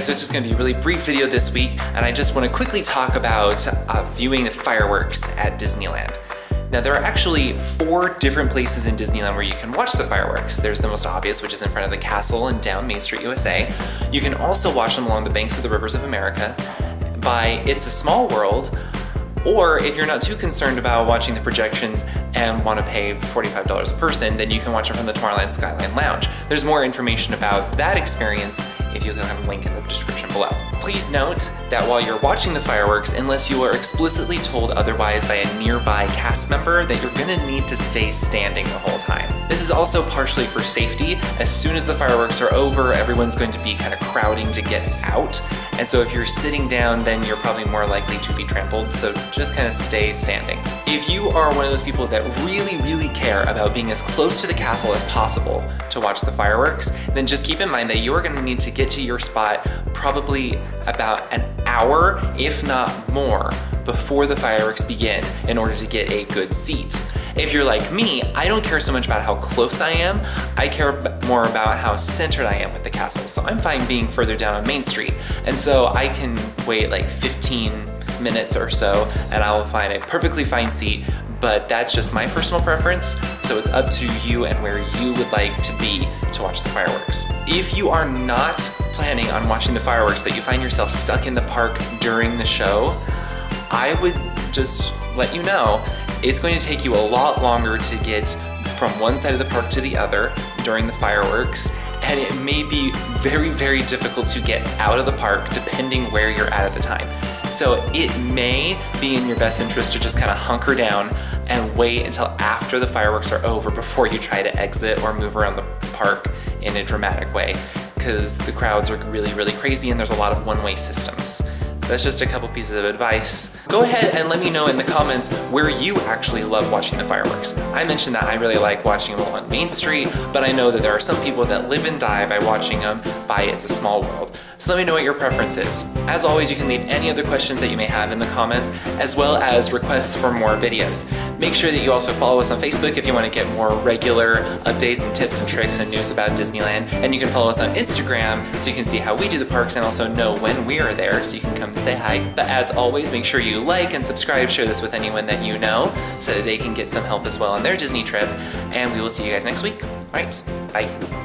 so it's just going to be a really brief video this week, and I just want to quickly talk about viewing the fireworks at Disneyland. Now, there are actually 4 different places in Disneyland where you can watch the fireworks. There's the most obvious, which is in front of the castle and down Main Street, USA. You can also watch them along the banks of the rivers of America by It's a Small World, or if you're not too concerned about watching the projections and want to pay $45 a person, then you can watch it from the Tomorrowland Skyline Lounge. There's more information about that experience if you click on the link in the description below. Please note that while you're watching the fireworks, unless you are explicitly told otherwise by a nearby cast member, that you're gonna need to stay standing the whole time. This is also partially for safety. As soon as the fireworks are over, everyone's going to be kind of crowding to get out. And so if you're sitting down, then you're probably more likely to be trampled, so just kind of stay standing. If you are one of those people that really care about being as close to the castle as possible to watch the fireworks, then just keep in mind that you are going to need to get to your spot probably about an hour, if not more, before the fireworks begin in order to get a good seat. If you're like me, I don't care so much about how close I am, I care more about how centered I am with the castle. So I'm fine being further down on Main Street. And so I can wait like 15 minutes or so and I will find a perfectly fine seat, but that's just my personal preference. So it's up to you and where you would like to be to watch the fireworks. If you are not planning on watching the fireworks, but you find yourself stuck in the park during the show, I would just let you know it's going to take you a lot longer to get from one side of the park to the other during the fireworks, and it may be very difficult to get out of the park depending where you're at the time. So it may be in your best interest to just kind of hunker down and wait until after the fireworks are over before you try to exit or move around the park in a dramatic way, because the crowds are really crazy and there's a lot of one-way systems. So that's just a couple pieces of advice. Go ahead and let me know in the comments where you actually love watching the fireworks. I mentioned that I really like watching them on Main Street, but I know that there are some people that live and die by watching them by It's a Small World. So let me know what your preference is. As always, you can leave any other questions that you may have in the comments, as well as requests for more videos. Make sure that you also follow us on Facebook if you want to get more regular updates and tips and tricks and news about Disneyland. And you can follow us on Instagram so you can see how we do the parks and also know when we are there so you can come say hi. But as always, make sure you like and subscribe, share this with anyone that you know so that they can get some help as well on their Disney trip. And we will see you guys next week. All right, bye.